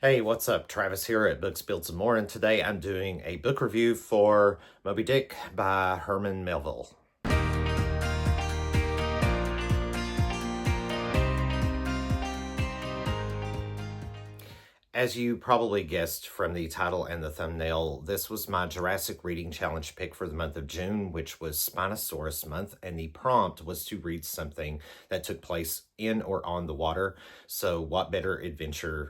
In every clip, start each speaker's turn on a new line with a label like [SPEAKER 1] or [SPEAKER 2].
[SPEAKER 1] Hey, what's up? Travis here at Books, Builds, and More, and today I'm doing a book review for Moby-Dick by Herman Melville. As you probably guessed from the title and the thumbnail, this was my Jurassic Reading Challenge pick for the month of June, which was Spinosaurus month, and the prompt was to read something that took place in or on the water. So what better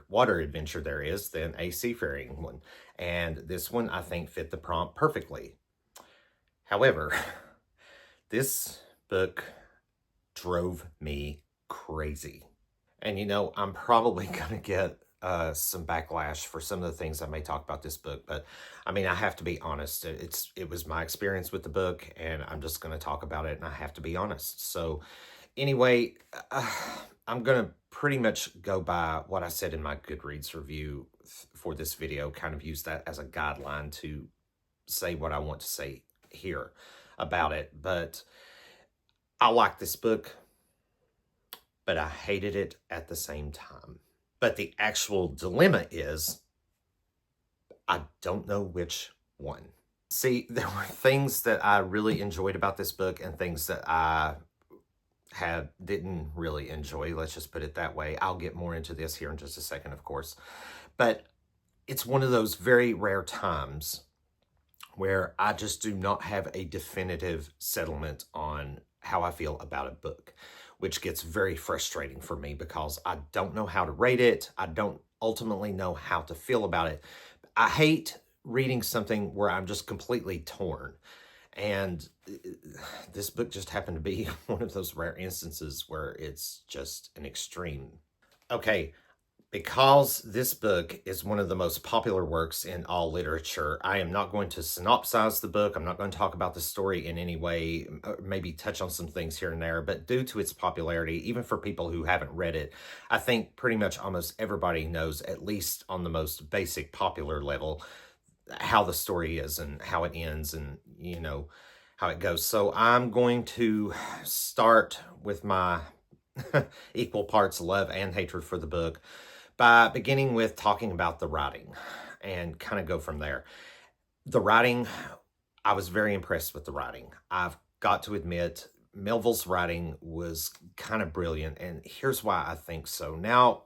[SPEAKER 1] water adventure there is than a seafaring one? And this one, I think, fit the prompt perfectly. However, this book drove me crazy. And I'm probably going to get some backlash for some of the things I may talk about this book, but I mean, I have to be honest. It was my experience with the book, and I'm just going to talk about it, and I have to be honest. So anyway, I'm going to pretty much go by what I said in my Goodreads review for this video, kind of use that as a guideline to say what I want to say here about it. But I like this book, but I hated it at the same time. But the actual dilemma is, I don't know which one. See, there were things that I really enjoyed about this book and things that I didn't really enjoy. Let's just put it that way. I'll get more into this here in just a second, of course. But it's one of those very rare times where I just do not have a definitive settlement on how I feel about a book, which gets very frustrating for me because I don't know how to rate it. I don't ultimately know how to feel about it. I hate reading something where I'm just completely torn. And this book just happened to be one of those rare instances where it's just an extreme. Okay, because this book is one of the most popular works in all literature, I am not going to synopsize the book. I'm not going to talk about the story in any way, maybe touch on some things here and there, but due to its popularity, even for people who haven't read it, I think pretty much almost everybody knows, at least on the most basic popular level, how the story is and how it ends and, how it goes. So I'm going to start with my equal parts love and hatred for the book by beginning with talking about the writing and kind of go from there. The writing, I was very impressed with the writing. I've got to admit, Melville's writing was kind of brilliant, and here's why I think so. Now,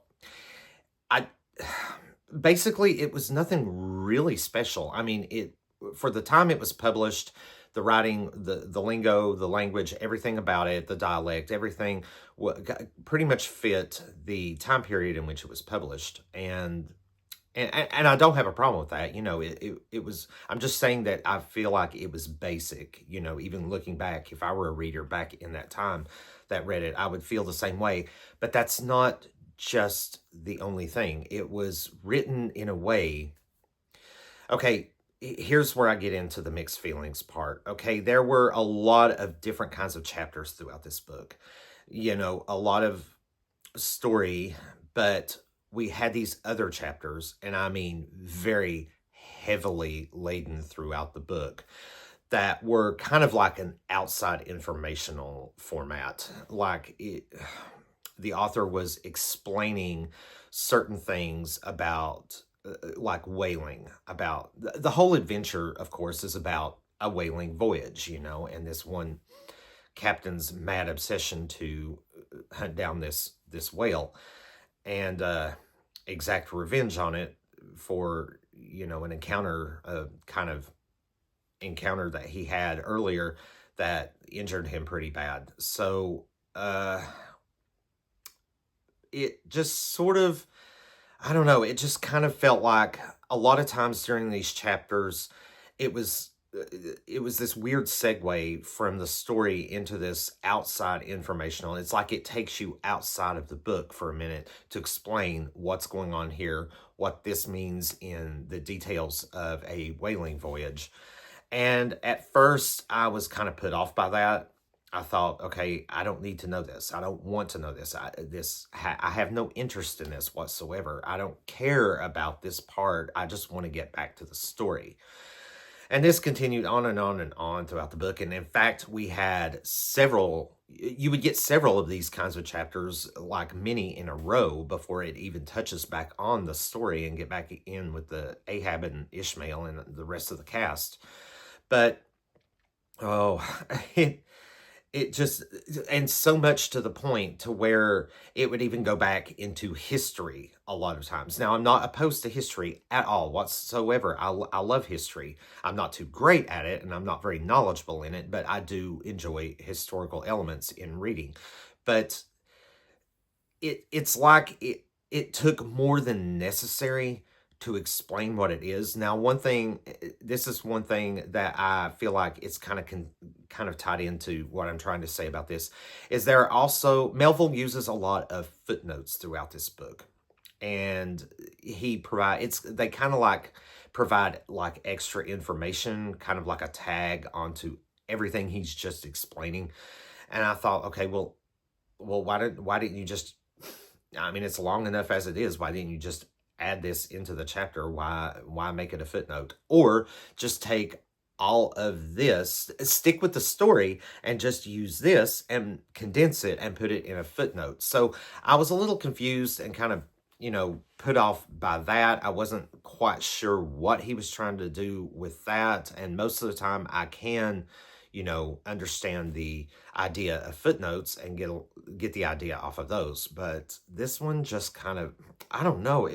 [SPEAKER 1] basically, it was nothing really special. I mean, for the time it was published, the writing, the lingo, the language, everything about it, the dialect, everything pretty much fit the time period in which it was published. And I don't have a problem with that. It was, I'm just saying that I feel like it was basic, even looking back, if I were a reader back in that time that read it, I would feel the same way. But that's not just the only thing. It was written in a way, okay, here's where I get into the mixed feelings part. Okay, there were a lot of different kinds of chapters throughout this book. A lot of story, but we had these other chapters, and I mean very heavily laden throughout the book, that were kind of like an outside informational format. The author was explaining certain things about like whaling, about the whole adventure, of course, is about a whaling voyage, and this one captain's mad obsession to hunt down this whale and exact revenge on it for, an encounter, a kind of encounter that he had earlier that injured him pretty bad. So it just sort of, I don't know, it just kind of felt like a lot of times during these chapters, it was this weird segue from the story into this outside informational. It's like it takes you outside of the book for a minute to explain what's going on here, what this means in the details of a whaling voyage. And at first, I was kind of put off by that. I thought, okay, I don't need to know this. I don't want to know this. I have no interest in this whatsoever. I don't care about this part. I just want to get back to the story. And this continued on and on and on throughout the book. And in fact, we had several, you would get several of these kinds of chapters, like many in a row, before it even touches back on the story and get back in with the Ahab and Ishmael and the rest of the cast. But, oh, it just, and so much to the point to where it would even go back into history a lot of times. Now, I'm not opposed to history at all whatsoever. I love history. I'm not too great at it, and I'm not very knowledgeable in it, but I do enjoy historical elements in reading. But it's like it took more than necessary to explain what it is. Now, this is one thing that I feel like it's kind of tied into what I'm trying to say about this, is there also, Melville uses a lot of footnotes throughout this book. And they kind of like provide like extra information, kind of like a tag onto everything he's just explaining. And I thought, okay, well, why didn't you just, I mean, it's long enough as it is. Why didn't you just add this into the chapter? Why make it a footnote? Or just take all of this, stick with the story, and just use this and condense it and put it in a footnote. So I was a little confused and kind of, put off by that. I wasn't quite sure what he was trying to do with that. And most of the time I can, understand the idea of footnotes and get the idea off of those. But this one just kind of, I don't know.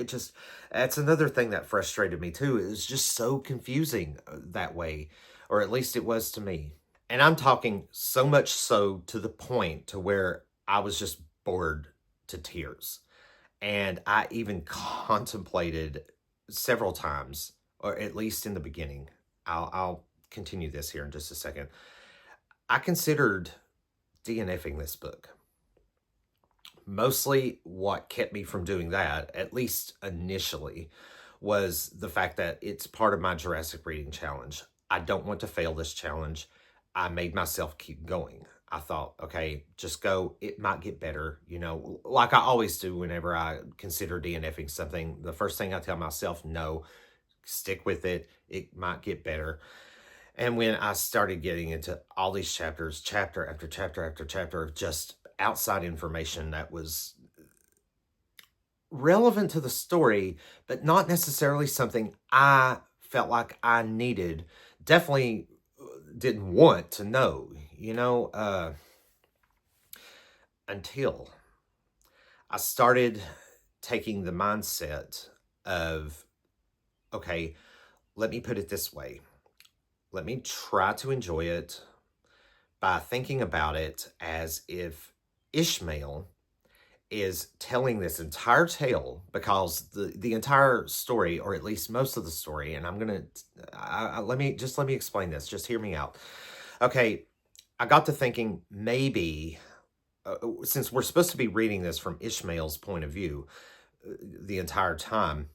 [SPEAKER 1] That's another thing that frustrated me too. It was just so confusing that way, or at least it was to me. And I'm talking so much so to the point to where I was just bored to tears. And I even contemplated several times, or at least in the beginning. I'll continue this here in just a second. I considered DNFing this book. Mostly what kept me from doing that, at least initially, was the fact that it's part of my Jurassic Reading Challenge. I don't want to fail this challenge. I made myself keep going. I thought, okay, just go. It might get better, like I always do whenever I consider DNFing something. The first thing I tell myself, no, stick with it. It might get better. And when I started getting into all these chapters, chapter after chapter after chapter of just outside information that was relevant to the story, but not necessarily something I felt like I needed, definitely didn't want to know, until I started taking the mindset of, okay, let me put it this way. Let me try to enjoy it by thinking about it as if Ishmael is telling this entire tale, because the entire story, or at least most of the story, and I'm going to, let me explain this. Just hear me out. Okay, I got to thinking maybe, since we're supposed to be reading this from Ishmael's point of view the entire time,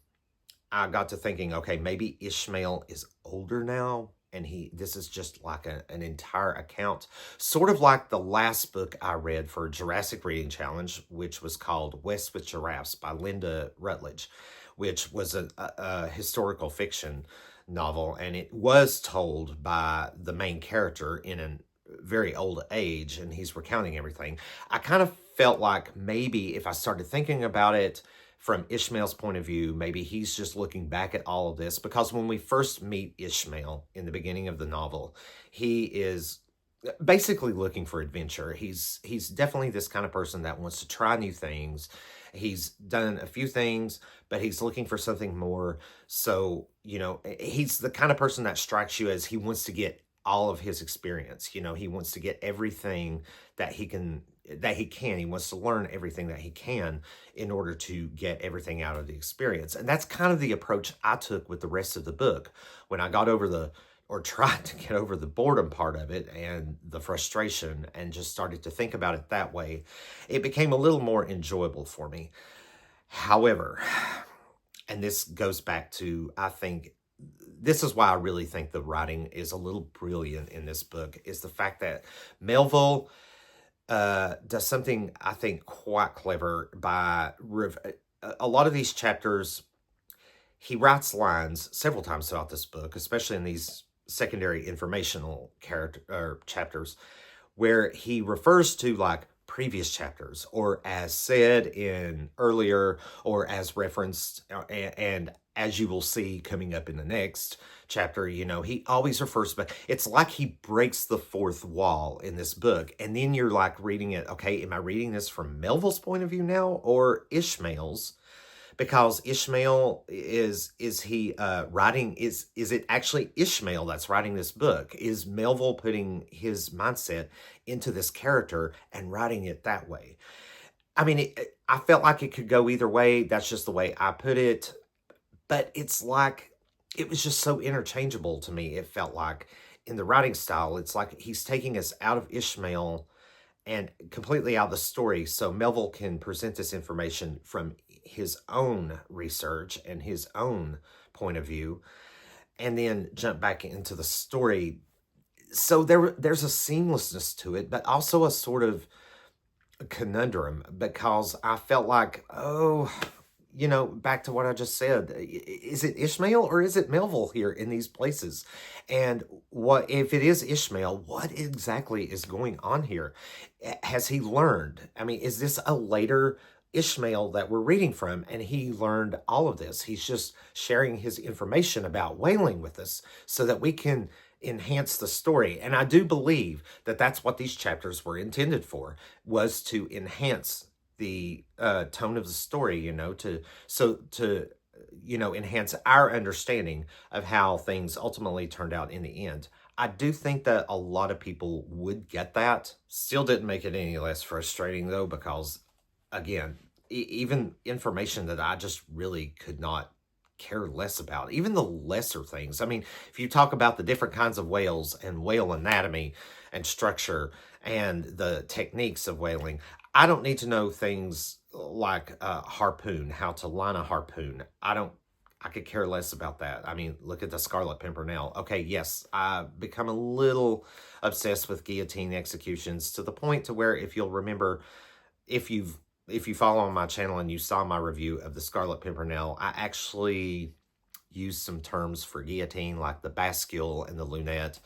[SPEAKER 1] I got to thinking, okay, maybe Ishmael is older now, and this is just like an entire account, sort of like the last book I read for Jurassic Reading Challenge, which was called West with Giraffes by Linda Rutledge, which was a historical fiction novel, and it was told by the main character in a very old age, and he's recounting everything. I kind of felt like maybe if I started thinking about it from Ishmael's point of view, maybe he's just looking back at all of this, because when we first meet Ishmael in the beginning of the novel, he is basically looking for adventure. He's definitely this kind of person that wants to try new things. He's done a few things, but he's looking for something more. So, he's the kind of person that strikes you as he wants to get all of his experience. He wants to get everything that he can. He wants to learn everything that he can in order to get everything out of the experience. And that's kind of the approach I took with the rest of the book. When I got over or tried to get over the boredom part of it and the frustration, and just started to think about it that way, it became a little more enjoyable for me. However, and this goes back to, I think, this is why I really think the writing is a little brilliant in this book, is the fact that Melville does something I think quite clever by a lot of these chapters. He writes lines several times throughout this book, especially in these secondary informational character or chapters where he refers to like previous chapters or as said in earlier or as referenced and as you will see coming up in the next chapter, he always refers back. It's like he breaks the fourth wall in this book. And then you're like reading it. Okay, am I reading this from Melville's point of view now or Ishmael's? Because Ishmael is he writing, is it actually Ishmael that's writing this book? Is Melville putting his mindset into this character and writing it that way? I mean, I felt like it could go either way. That's just the way I put it. But it's like, it was just so interchangeable to me. It felt like in the writing style, it's like he's taking us out of Ishmael and completely out of the story so Melville can present this information from his own research and his own point of view and then jump back into the story. So there's a seamlessness to it, but also a sort of conundrum because I felt like, back to what I just said, is it Ishmael or is it Melville here in these places? And what if it is Ishmael, what exactly is going on here? Has he learned? I mean, is this a later Ishmael that we're reading from and he learned all of this? He's just sharing his information about whaling with us so that we can enhance the story. And I do believe that that's what these chapters were intended for, was to enhance the tone of the story, to enhance our understanding of how things ultimately turned out in the end. I do think that a lot of people would get that. Still didn't make it any less frustrating though, because again, even information that I just really could not care less about, even the lesser things. I mean, if you talk about the different kinds of whales and whale anatomy and structure and the techniques of whaling, I don't need to know things like harpoon, how to line a harpoon. I could care less about that. I mean, look at the Scarlet Pimpernel. Okay, yes, I've become a little obsessed with guillotine executions to the point to where, if you'll remember, if you follow on my channel and you saw my review of the Scarlet Pimpernel, I actually used some terms for guillotine like the bascule and the lunette.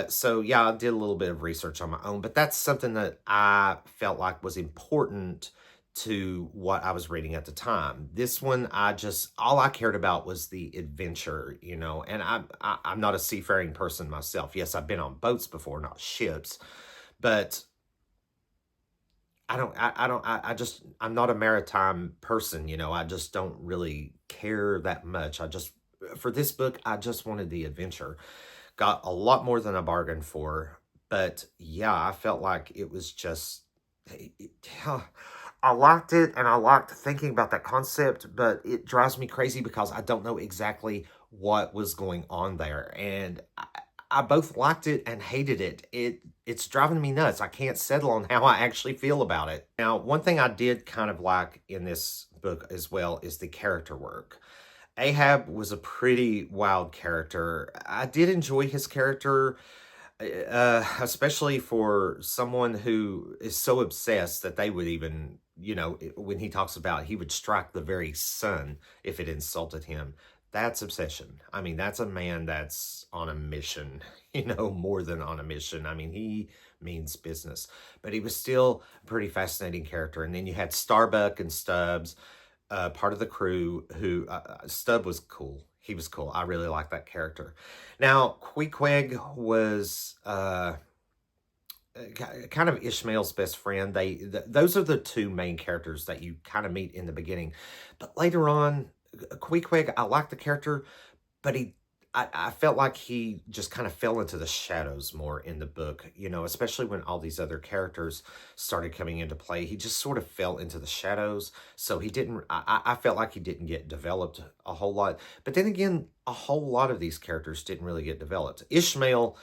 [SPEAKER 1] So yeah, I did a little bit of research on my own, but that's something that I felt like was important to what I was reading at the time. This one, all I cared about was the adventure, and I'm not a seafaring person myself. Yes, I've been on boats before, not ships, but I'm not a maritime person, I just don't really care that much. For this book, I just wanted the adventure. Got a lot more than I bargained for, but yeah, I felt like it was just, I liked it and I liked thinking about that concept, but it drives me crazy because I don't know exactly what was going on there. And I both liked it and hated it. It's driving me nuts. I can't settle on how I actually feel about it. Now, one thing I did kind of like in this book as well is the character work. Ahab was a pretty wild character. I did enjoy his character, especially for someone who is so obsessed that they would even, when he talks about he would strike the very sun if it insulted him. That's obsession. I mean, that's a man that's on a mission, more than on a mission. I mean, he means business. But he was still a pretty fascinating character. And then you had Starbuck and Stubbs, part of the crew, who Stubb was cool. He was cool. I really liked that character. Now, Queequeg was kind of Ishmael's best friend. Those are the two main characters that you kind of meet in the beginning. But later on, Queequeg, I liked the character, but I felt like he just kind of fell into the shadows more in the book, especially when all these other characters started coming into play. He just sort of fell into the shadows. So I felt like he didn't get developed a whole lot. But then again, a whole lot of these characters didn't really get developed. Ishmael,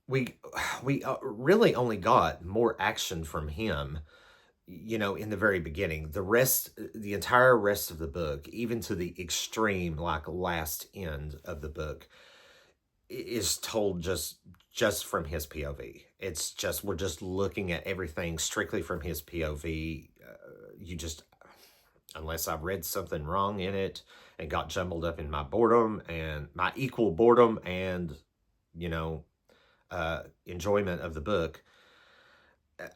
[SPEAKER 1] we really only got more action from him, in the very beginning. The entire rest of the book, even to the extreme, like last end of the book, is told just from his POV. We're just looking at everything strictly from his POV. unless I've read something wrong in it and got jumbled up in my boredom and my equal boredom and, you know, enjoyment of the book.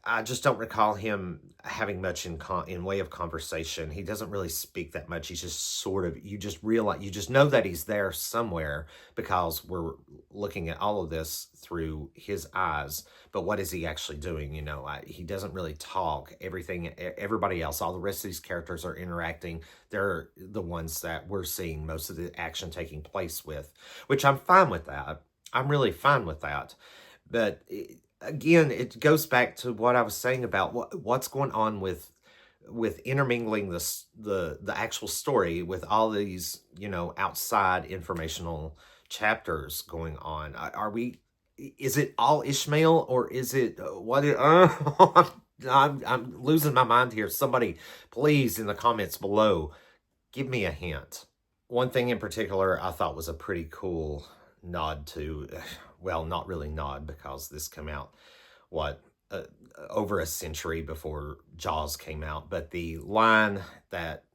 [SPEAKER 1] I just don't recall him having much in way of conversation. He doesn't really speak that much. He's just sort of, you just realize, you just know that he's there somewhere because we're looking at all of this through his eyes. But what is he actually doing? You know, he doesn't really talk. Everybody else, all the rest of these characters are interacting. They're the ones that we're seeing most of the action taking place with, which I'm fine with that. I'm really fine with that. But again, it goes back to what I was saying about what's going on with intermingling the actual story with all these, you know, outside informational chapters going on. Are we? Is it all Ishmael, or is it what? I'm losing my mind here. Somebody, please, in the comments below, give me a hint. One thing in particular I thought was a pretty cool nod to, well, not really nod because this came out, what, over a century before Jaws came out, but the line that,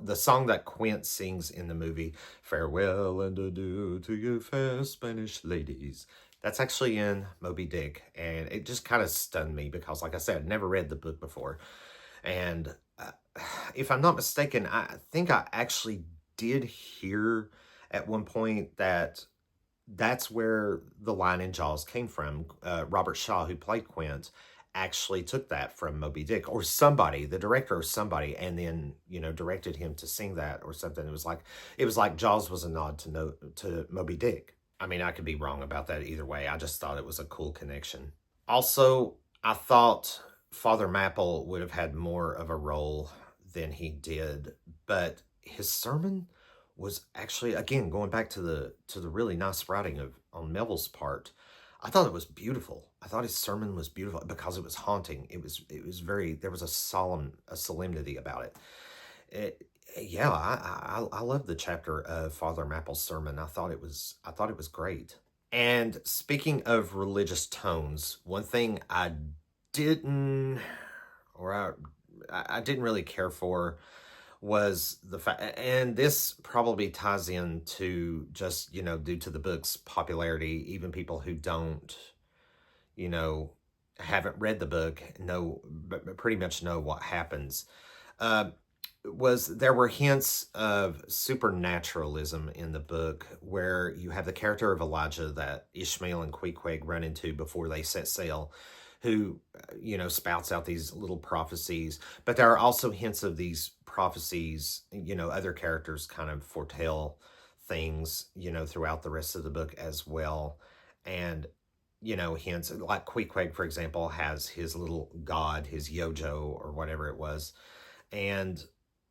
[SPEAKER 1] the song that Quint sings in the movie, "Farewell and adieu to you fair Spanish ladies," that's actually in Moby-Dick, and it just kind of stunned me because, like I said, I'd never read the book before, and if I'm not mistaken, I think I actually did hear at one point that that's where the line in Jaws came from. Robert Shaw, who played Quint, actually took that from Moby-Dick, or somebody, the director or somebody, and then, you know, directed him to sing that or something. It was like Jaws was a nod to Moby-Dick. I mean, I could be wrong about that either way. I just thought it was a cool connection. Also, I thought Father Mapple would have had more of a role than he did, but his sermon was actually, again, going back to the really nice writing on Melville's part. I thought it was beautiful. I thought his sermon was beautiful because it was haunting. It was very, there was a solemnity about it. Yeah, I love the chapter of Father Mapple's sermon. I thought it was great. And speaking of religious tones, one thing I didn't, or I didn't really care for, was the fact, and this probably ties into just, you know, due to the book's popularity, even people who don't, you know, haven't read the book but pretty much know what happens, was there were hints of supernaturalism in the book, where you have the character of Elijah that Ishmael and Queequeg run into before they set sail, who, you know, spouts out these little prophecies. But there are also hints of these prophecies, you know, other characters kind of foretell things, you know, throughout the rest of the book as well. And, you know, hints, like Queequeg, for example, has his little god, his Yojo, or whatever it was.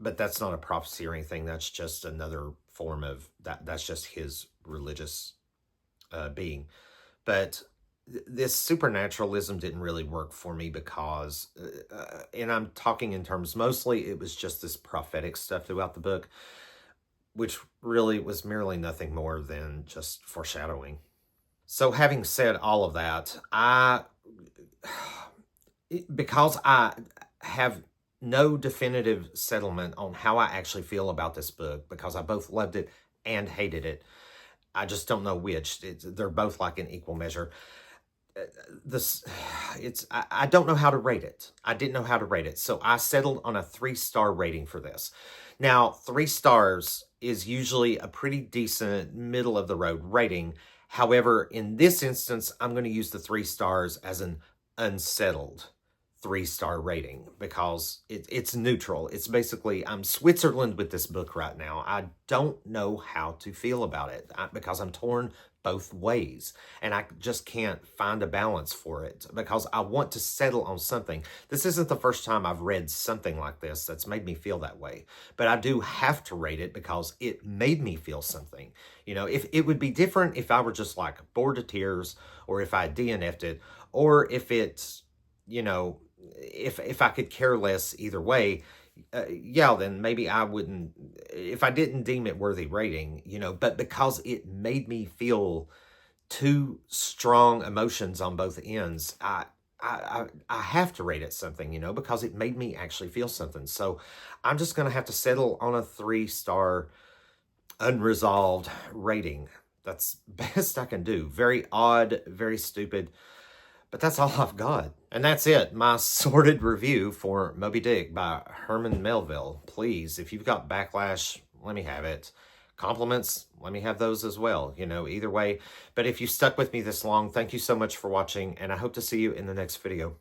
[SPEAKER 1] But that's not a prophecy or anything. That's just another form of that's just his religious being. But this supernaturalism didn't really work for me because, and I'm talking in terms, mostly it was just this prophetic stuff throughout the book, which really was merely nothing more than just foreshadowing. So having said all of that, because I have no definitive settlement on how I actually feel about this book, because I both loved it and hated it, I just don't know which. They're both like in equal measure. I don't know how to rate it. I didn't know how to rate it, so I settled on a 3-star rating for this. Now, 3 stars is usually a pretty decent middle of the road rating. However, in this instance, I'm going to use the 3 stars as an unsettled 3-star rating because it's neutral. It's basically, I'm Switzerland with this book right now. I don't know how to feel about it because I'm torn both ways, and I just can't find a balance for it because I want to settle on something. This isn't the first time I've read something like this that's made me feel that way, but I do have to rate it because it made me feel something. You know, if it would be different if I were just like bored to tears, or if I DNF'd it, or if it's, you know, if I could care less either way, yeah, then maybe I wouldn't, if I didn't deem it worthy rating, you know, but because it made me feel two strong emotions on both ends, I have to rate it something, you know, because it made me actually feel something. So I'm just going to have to settle on a 3-star unresolved rating. That's best I can do. Very odd, very stupid, but that's all I've got. And that's it. My sorted review for Moby-Dick by Herman Melville. Please, if you've got backlash, let me have it. Compliments, let me have those as well, you know, either way. But if you stuck with me this long, thank you so much for watching, and I hope to see you in the next video.